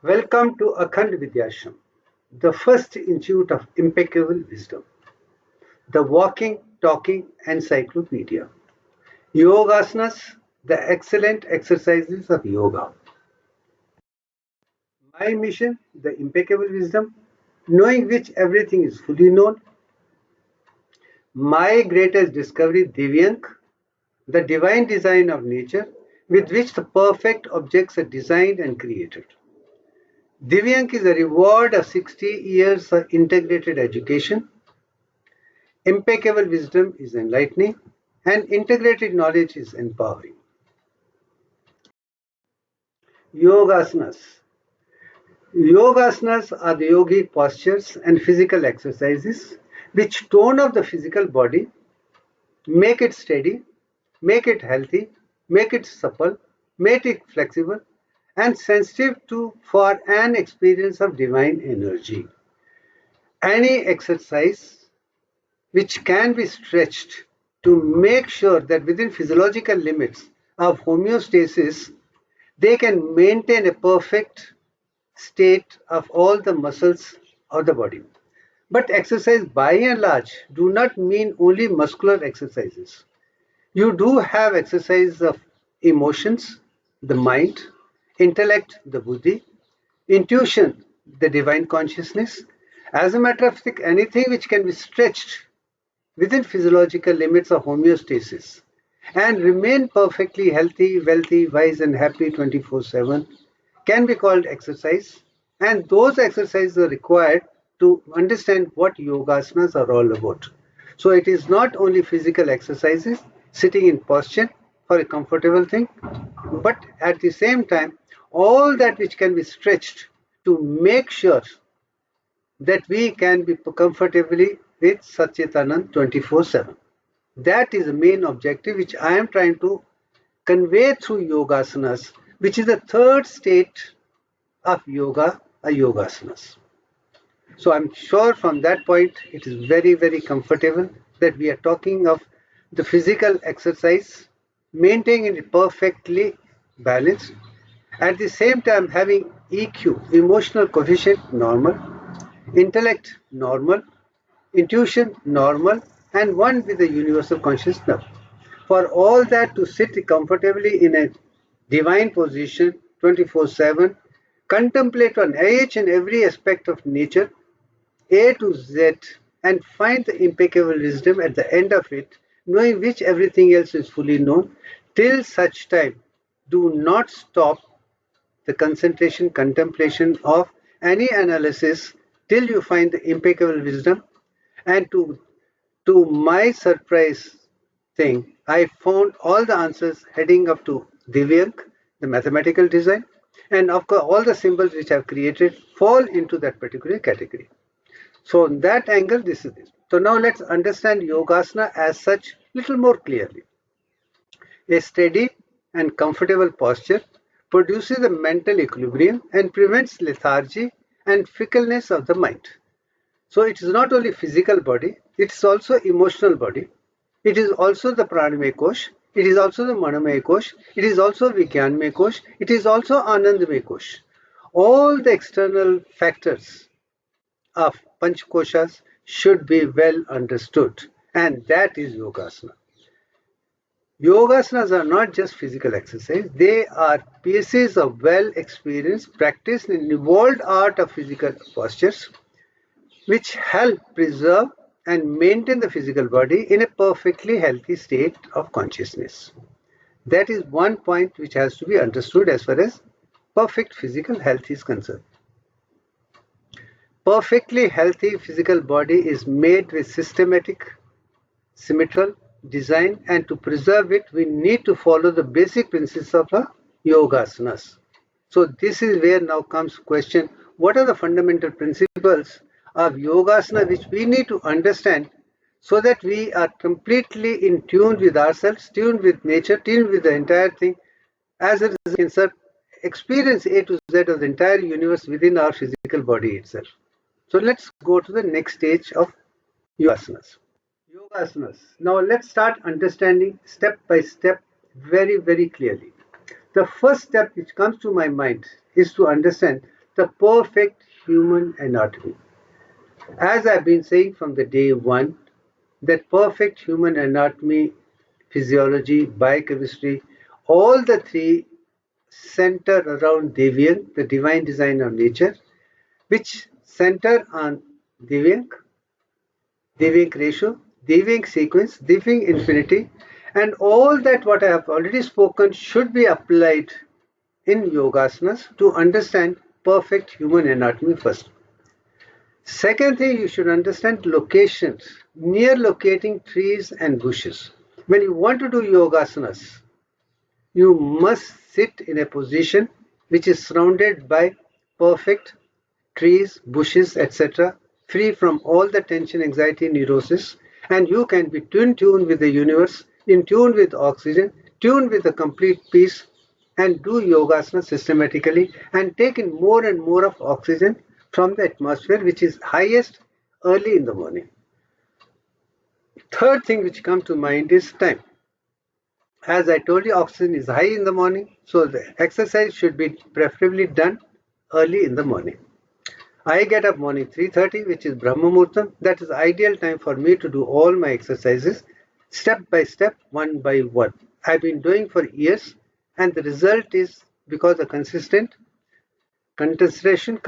Welcome to Akhand Vidyashram, the first institute of impeccable wisdom, the walking, talking encyclopedia. Yogasanas, the excellent exercises of yoga. My mission, the impeccable wisdom, knowing which everything is fully known. My greatest discovery, Divyank, the divine design of nature with which the perfect objects are designed and created. Divyank is a reward of 60 years of integrated education. Impeccable wisdom is enlightening, and integrated knowledge is empowering. Yogasanas. Yogasanas are the yogic postures and physical exercises which tone up the physical body, make it steady, make it healthy, make it supple, make it flexible, and sensitive for an experience of divine energy. Any exercise which can be stretched to make sure that within physiological limits of homeostasis, they can maintain a perfect state of all the muscles of the body. But exercise by and large do not mean only muscular exercises. You do have exercise of emotions, the mind, intellect, the buddhi, intuition, the divine consciousness. As a matter of fact, anything which can be stretched within physiological limits of homeostasis and remain perfectly healthy, wealthy, wise, and happy 24/7 can be called exercise. And those exercises are required to understand what yogasanas are all about. So it is not only physical exercises, sitting in posture for a comfortable thing, but at the same time, all that which can be stretched to make sure that we can be comfortably with Satchitanand 24/7. That is the main objective which I am trying to convey through yogasanas, which is the third state of yoga, a yogasanas. So I'm sure from that point it is very, very comfortable that we are talking of the physical exercise, maintaining it perfectly balanced, at the same time having EQ, emotional coefficient normal, intellect normal, intuition normal, and one with the universal consciousness. For all that to sit comfortably in a divine position 24/7, contemplate on each and every aspect of nature, A to Z, and find the impeccable wisdom at the end of it, knowing which everything else is fully known, till such time do not stop the concentration, contemplation of any analysis till you find the impeccable wisdom. And to my surprise thing, I found all the answers heading up to Divyank, the mathematical design, and of course all the symbols which I've created fall into that particular category. So in that angle, this is this. So now let's understand Yogasana as such little more clearly. A steady and comfortable posture produces a mental equilibrium and prevents lethargy and fickleness of the mind. So it is not only physical body, it is also emotional body. It is also the pranamaya kosh. It is also the manamaya kosh. It is also vijnanamaya kosh. It is also anandamaya kosh. All the external factors of panchakoshas should be well understood, and that is yogasana. Yogasanas are not just physical exercise, they are pieces of well experienced, practiced in evolved art of physical postures which help preserve and maintain the physical body in a perfectly healthy state of consciousness. That is one point which has to be understood as far as perfect physical health is concerned. Perfectly healthy physical body is made with systematic, symmetrical design, and to preserve it, we need to follow the basic principles of yogasanas. So this is where now comes question: what are the fundamental principles of yogasana which we need to understand so that we are completely in tune with ourselves, tuned with nature, tuned with the entire thing, as a result, experience A to Z of the entire universe within our physical body itself. So let's go to the next stage of yogasanas. Yogasanas. Now let's start understanding step by step very, very clearly. The first step which comes to my mind is to understand the perfect human anatomy. As I've been saying from the day one, that perfect human anatomy, physiology, biochemistry, all the three center around Divyan, the divine design of nature, which center on Divyank, Divyank ratio, Divyank sequence, Divyank infinity, and all that what I have already spoken should be applied in yogasanas to understand perfect human anatomy first. Second thing, you should understand locations, near locating trees and bushes. When you want to do yogasanas, you must sit in a position which is surrounded by perfect trees, bushes, etc., free from all the tension, anxiety, neurosis, and you can be in tune with the universe, in tune with oxygen, tuned with the complete peace, and do yogasana systematically and take in more and more of oxygen from the atmosphere, which is highest early in the morning. Third thing which comes to mind is time. As I told you, oxygen is high in the morning, so the exercise should be preferably done early in the morning. I get up morning 3:30, which is Brahma Muhurtam. That is ideal time for me to do all my exercises step by step, one by one. I've been doing for years, and the result is because of consistent contemplation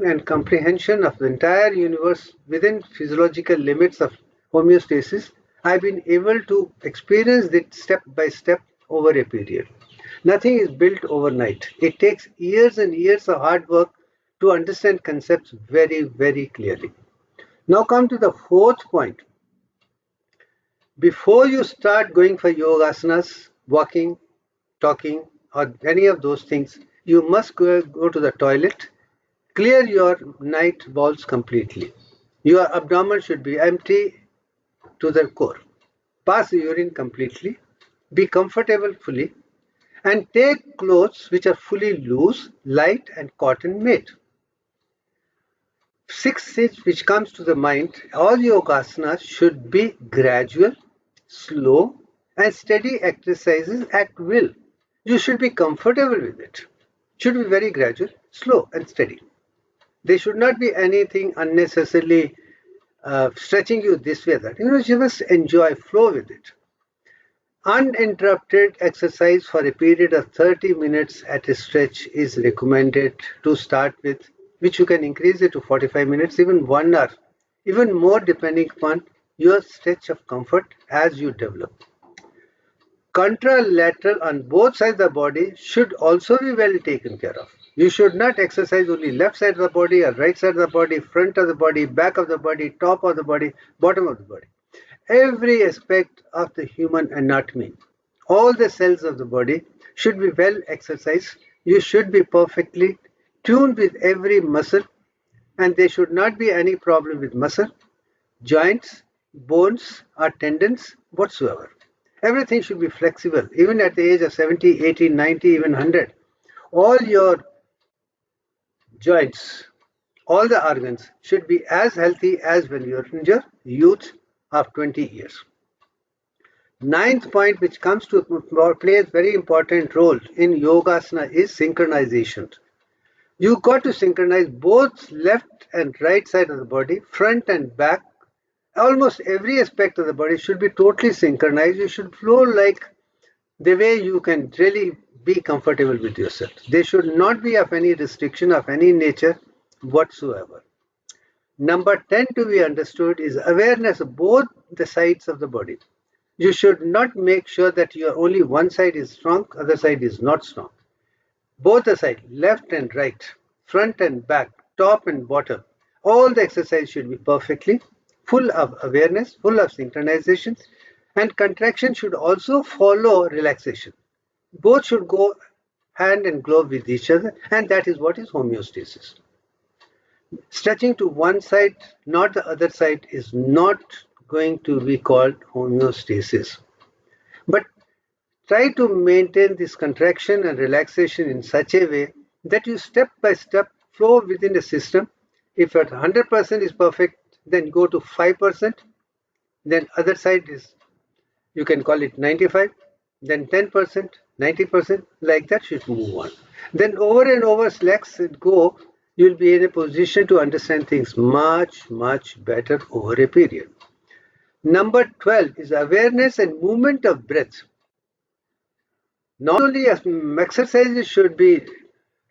and comprehension of the entire universe within physiological limits of homeostasis, I've been able to experience it step by step over a period. Nothing is built overnight. It takes years and years of hard work to understand concepts very, very clearly. Now come to the fourth point. Before you start going for yogasanas, walking, talking, or any of those things, you must go to the toilet, clear your night bowels completely. Your abdomen should be empty to the core. Pass the urine completely, be comfortable fully, and take clothes which are fully loose, light, and cotton made. Sixth thing which comes to the mind, all yogasanas should be gradual, slow, and steady exercises at will. You should be comfortable with it. Should be very gradual, slow, and steady. There should not be anything unnecessarily stretching you this way or that. You must enjoy, flow with it. Uninterrupted exercise for a period of 30 minutes at a stretch is recommended to start with, which you can increase it to 45 minutes, even 1 hour, even more depending upon your stretch of comfort as you develop. Contralateral on both sides of the body should also be well taken care of. You should not exercise only left side of the body or right side of the body, front of the body, back of the body, top of the body, bottom of the body. Every aspect of the human anatomy, all the cells of the body should be well exercised. You should be perfectly tuned with every muscle, and there should not be any problem with muscle, joints, bones, or tendons whatsoever. Everything should be flexible, even at the age of 70, 80, 90, even 100. All your joints, all the organs should be as healthy as when you're in your youth of 20 years. Ninth point, which comes to play a very important role in yogasana, is synchronization. You got to synchronize both left and right side of the body, front and back. Almost every aspect of the body should be totally synchronized. You should flow like the way you can really be comfortable with yourself. There should not be of any restriction of any nature whatsoever. Number 10 to be understood is awareness of both the sides of the body. You should not make sure that your only one side is strong, other side is not strong. Both the sides, left and right, front and back, top and bottom, all the exercise should be perfectly full of awareness, full of synchronization, and contraction should also follow relaxation. Both should go hand and glove with each other, and that is what is homeostasis. Stretching to one side, not the other side, is not going to be called homeostasis. But try to maintain this contraction and relaxation in such a way that you step by step flow within the system. If at 100% is perfect, then go to 5%, then other side is, you can call it 95, then 10%, 90%, like that should move on. Then over and over, let's go, you'll be in a position to understand things much, much better over a period. Number 12 is awareness and movement of breath. Not only exercises should be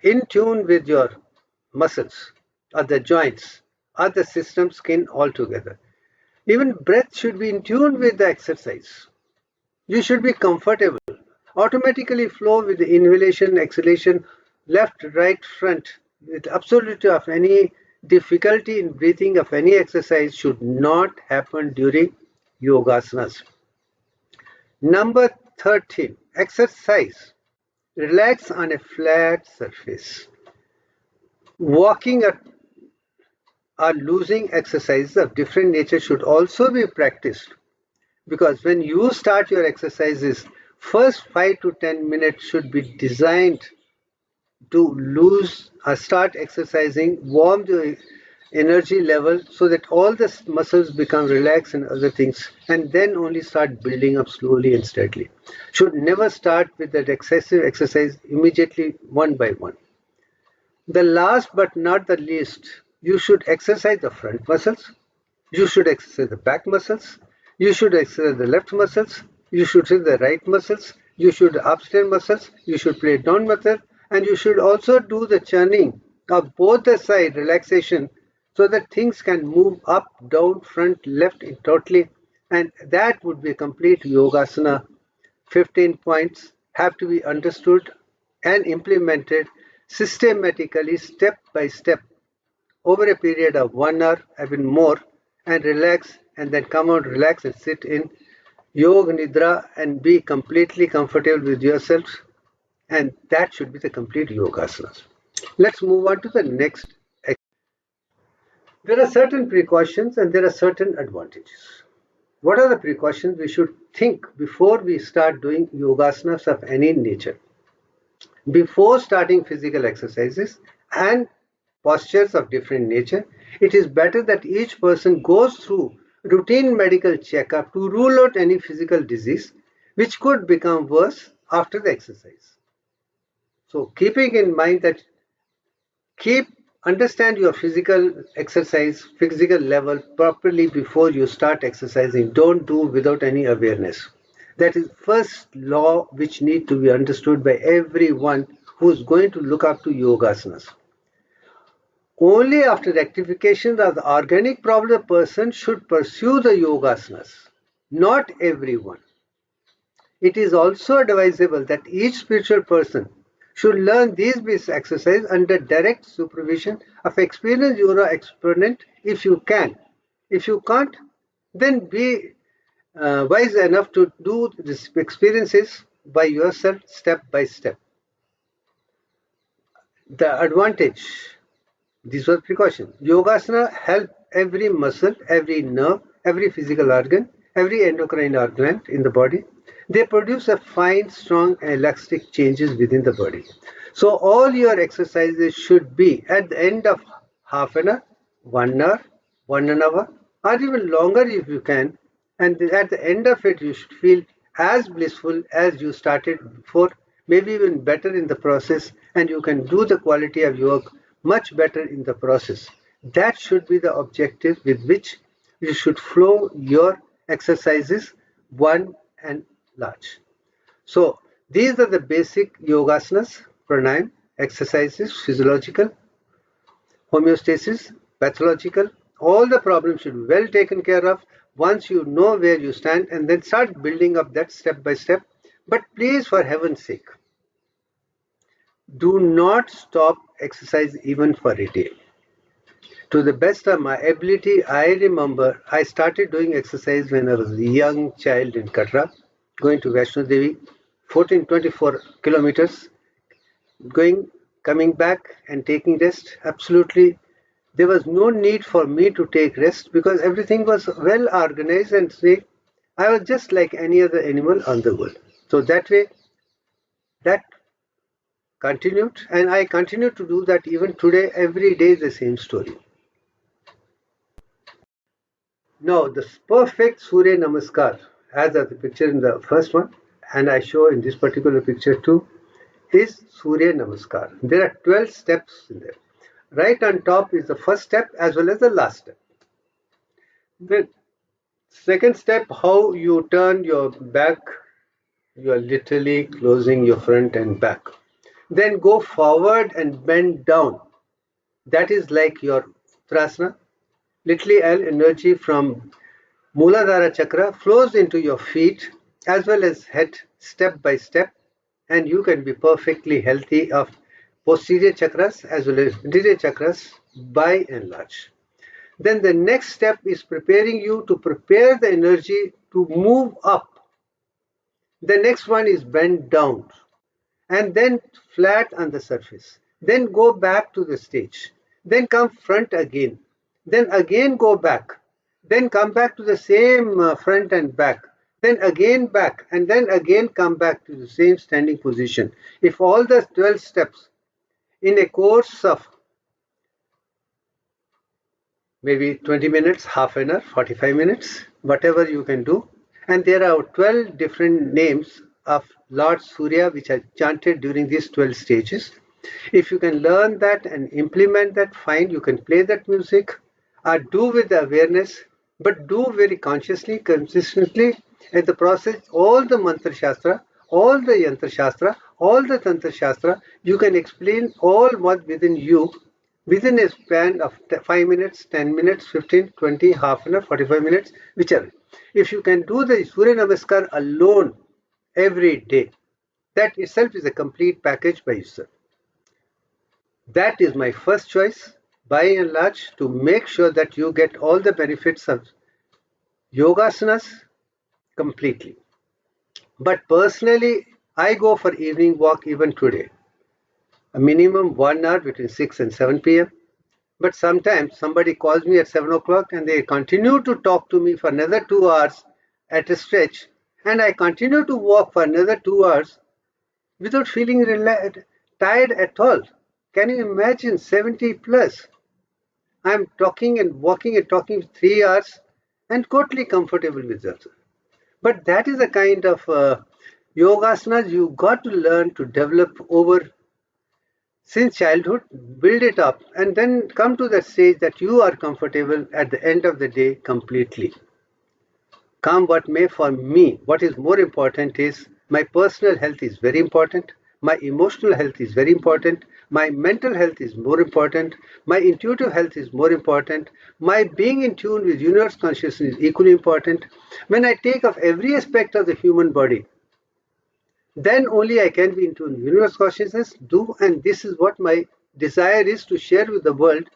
in tune with your muscles or the joints or the system skin altogether. Even breath should be in tune with the exercise. You should be comfortable. Automatically flow with the inhalation, exhalation, left, right, front, with absolutely of any difficulty in breathing of any exercise should not happen during yogasanas. Number 13, exercise. Relax on a flat surface. Walking or losing exercises of different nature should also be practiced, because when you start your exercises, first 5 to 10 minutes should be designed to lose or start exercising, warm the energy level so that all the muscles become relaxed and other things, and then only start building up slowly and steadily. Should never start with that excessive exercise immediately one by one. The last but not the least, you should exercise the front muscles, you should exercise the back muscles, you should exercise the left muscles, you should exercise the right muscles, you should upstairs muscles, you should play down muscle, and you should also do the churning of both the side relaxation so that things can move up, down, front, left totally, and that would be a complete yogasana. 15 points have to be understood and implemented systematically, step by step, over a period of 1 hour, even more, and relax, and then come out, relax, and sit in yoga nidra and be completely comfortable with yourselves. And that should be the complete yogasanas. Let's move on to the next. There are certain precautions and there are certain advantages. What are the precautions we should think before we start doing yogasanas of any nature? Before starting physical exercises and postures of different nature, it is better that each person goes through routine medical checkup to rule out any physical disease which could become worse after the exercise. So keeping in mind that, understand your physical exercise, physical level properly before you start exercising. Don't do without any awareness. That is first law which need to be understood by everyone who is going to look up to yogasanas. Only after rectification of the organic problem, the person should pursue the yogasanas. Not everyone. It is also advisable that each spiritual person should learn these basic exercises under direct supervision of experienced yoga exponent if you can. If you can't, then be wise enough to do these experiences by yourself, step by step. The advantage, these were precautions. Yogasana help every muscle, every nerve, every physical organ, every endocrine organ in the body. They produce a fine, strong, and elastic changes within the body. So all your exercises should be at the end of half an hour, 1 hour, 1 hour, or even longer if you can. And at the end of it, you should feel as blissful as you started before, maybe even better in the process, and you can do the quality of yoga much better in the process. That should be the objective with which you should flow your exercises, one and large. So these are the basic yogasanas, pranayam, exercises, physiological, homeostasis, pathological. All the problems should be well taken care of once you know where you stand, and then start building up that step by step. But please, for heaven's sake, do not stop exercise even for a day. To the best of my ability, I remember I started doing exercise when I was a young child in Katra, going to Vaishno Devi, 24 kilometers, going, coming back and taking rest. Absolutely, there was no need for me to take rest because everything was well organized and safe. I was just like any other animal on the world. So that way, that continued, and I continue to do that even today. Every day, the same story. Now, the perfect Surya Namaskar, as the picture in the first one, and I show in this particular picture too, is Surya Namaskar. There are 12 steps in there. Right on top is the first step as well as the last step. The second step, how you turn your back, you are literally closing your front and back. Then go forward and bend down. That is like your Trasana. Literally, energy from Muladhara chakra flows into your feet as well as head step by step, and you can be perfectly healthy of posterior chakras as well as anterior chakras by and large. Then the next step is preparing you to prepare the energy to move up. The next one is bend down and then flat on the surface. Then go back to the stage. Then come front again. Then again go back. Then come back to the same front and back. Then again back and then again come back to the same standing position. If all the 12 steps in a course of maybe 20 minutes, half an hour, 45 minutes, whatever you can do. And there are 12 different names of Lord Surya which are chanted during these 12 stages. If you can learn that and implement that, fine, you can play that music or do with the awareness, but do very consciously, consistently. At the process, all the Mantra Shastra, all the Yantra Shastra, all the Tantra Shastra, you can explain all what within you within a span of 5 minutes, 10 minutes, 15, 20, half an hour, 45 minutes, whichever. If you can do the Surya Namaskar alone every day, that itself is a complete package by itself. That is my first choice, by and large, to make sure that you get all the benefits of Yogasanas completely. But personally, I go for evening walk even today. A minimum 1 hour between 6 and 7 p.m. But sometimes somebody calls me at 7 o'clock and they continue to talk to me for another 2 hours at a stretch, and I continue to walk for another 2 hours without feeling tired at all. Can you imagine 70 plus? I'm talking and walking and talking 3 hours and totally comfortable with that. But that is the kind of yogasanas you got to learn to develop over since childhood, build it up, and then come to that stage that you are comfortable at the end of the day completely. Come what may, for me, what is more important is my personal health is very important, my emotional health is very important, my mental health is more important, my intuitive health is more important, my being in tune with universe consciousness is equally important. When I take of every aspect of the human body, then only I can be into universe consciousness, and this is what my desire is to share with the world,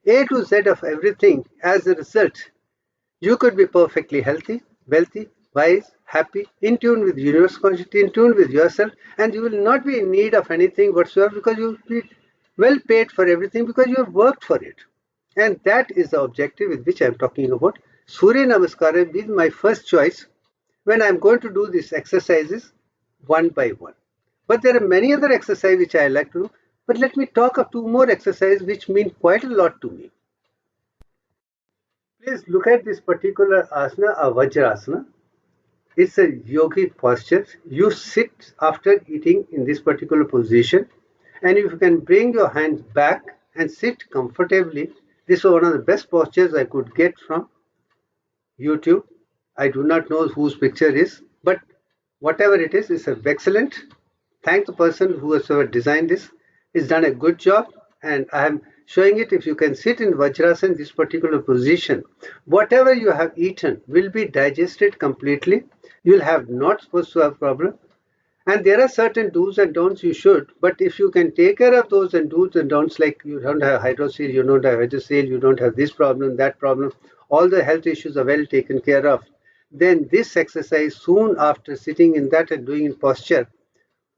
A to Z of everything. As a result, you could be perfectly healthy, wealthy, wise, happy, in tune with universe consciousness, in tune with yourself, and you will not be in need of anything whatsoever because you will be well paid for everything because you have worked for it. And that is the objective with which I am talking about. Surya Namaskar is my first choice when I am going to do these exercises one by one. But there are many other exercises which I like to do. But let me talk of 2 more exercises which mean quite a lot to me. Please look at this particular asana, a Vajrasana. It's a yogic posture. You sit after eating in this particular position, and if you can bring your hands back and sit comfortably, this was one of the best postures I could get from YouTube. I do not know whose picture is, but whatever it is, it's excellent. Thank the person who has designed this. He's done a good job, and I am showing it. If you can sit in Vajrasana, this particular position, whatever you have eaten will be digested completely. You'll have not supposed to have problem. And there are certain do's and don'ts you should, but if you can take care of those and do's and don'ts, like you don't have hydrocele, you don't have hydrocele, you don't have this problem, that problem, all the health issues are well taken care of, then this exercise soon after sitting in that and doing in posture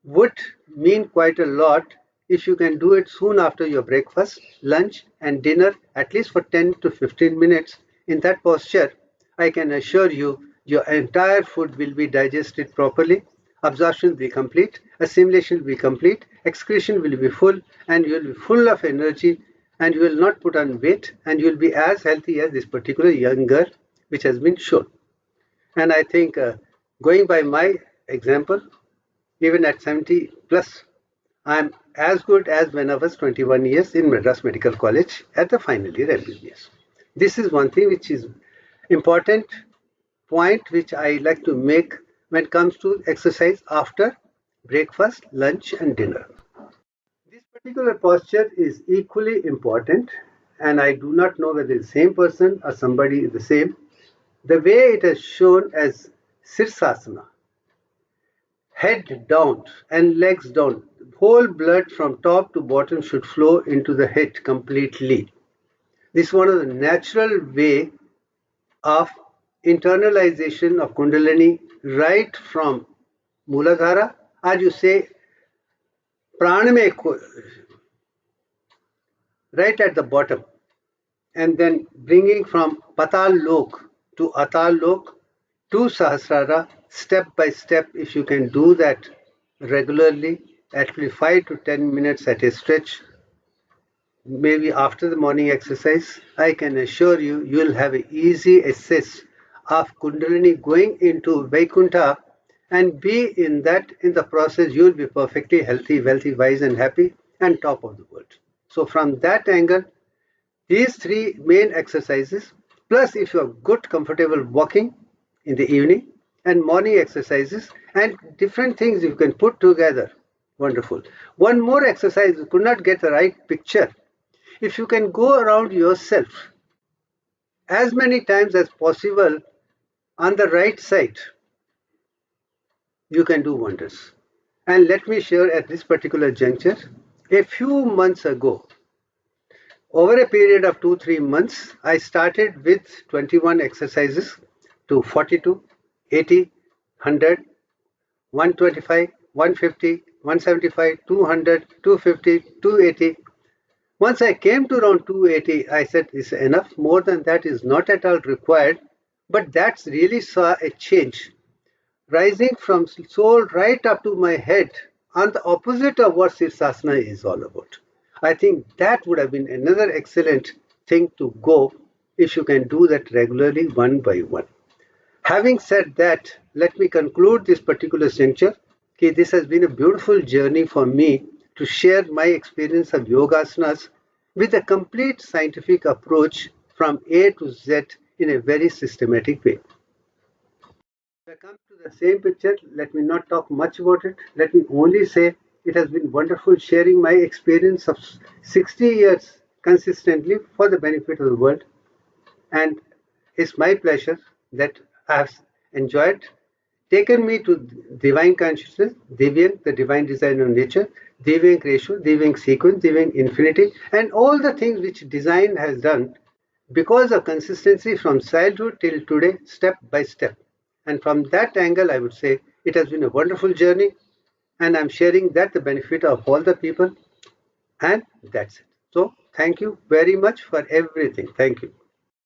would mean quite a lot if you can do it soon after your breakfast, lunch and dinner, at least for 10 to 15 minutes in that posture. I can assure you your entire food will be digested properly, absorption will be complete, assimilation will be complete, excretion will be full, and you will be full of energy, and you will not put on weight, and you will be as healthy as this particular young girl which has been shown. And I think going by my example, even at 70 plus, I'm as good as when I was 21 years in Madras Medical College at the final year MBBS. This is one thing which is important point which I like to make when it comes to exercise after breakfast, lunch and dinner. This particular posture is equally important, and I do not know whether it's the same person or somebody is the same. The way it is shown as Sirsasana, head down and legs down, whole blood from top to bottom should flow into the head completely. This is one of the natural way of internalization of Kundalini right from Muladhara, as you say, Praname, right at the bottom, and then bringing from Patal Lok to Atal Lok to Sahasrara, step by step. If you can do that regularly, at least 5 to 10 minutes at a stretch, maybe after the morning exercise, I can assure you, you will have an easy access of Kundalini going into Vaikuntha, and be in that, in the process, you will be perfectly healthy, wealthy, wise, and happy, and top of the world. So, from that angle, these three main exercises, plus if you are good, comfortable walking in the evening and morning exercises and different things you can put together, wonderful. One more exercise, you could not get the right picture. If you can go around yourself as many times as possible on the right side, you can do wonders. And let me share at this particular juncture, a few months ago, over a period of 2-3 months, I started with 21 exercises to 42, 80, 100, 125, 150, 175, 200, 250, 280. Once I came to around 280, I said, "This is enough. More than that is not at all required." But that's really saw a change, rising from soul right up to my head, on the opposite of what Sirsasana is all about. I think that would have been another excellent thing to go if you can do that regularly one by one. Having said that, let me conclude this particular juncture. Okay, this has been a beautiful journey for me to share my experience of yogasanas with a complete scientific approach from A to Z in a very systematic way. If I come to the same picture, let me not talk much about it. Let me only say it has been wonderful sharing my experience of 60 years consistently for the benefit of the world. And it's my pleasure that I have enjoyed, taken me to divine consciousness, Divyang, the divine design of nature, Divyang ratio, Divyang sequence, Divyang infinity, and all the things which design has done because of consistency from childhood till today, step by step. And from that angle, I would say it has been a wonderful journey, and I'm sharing that the benefit of all the people, and that's it. So, thank you very much for everything. Thank you.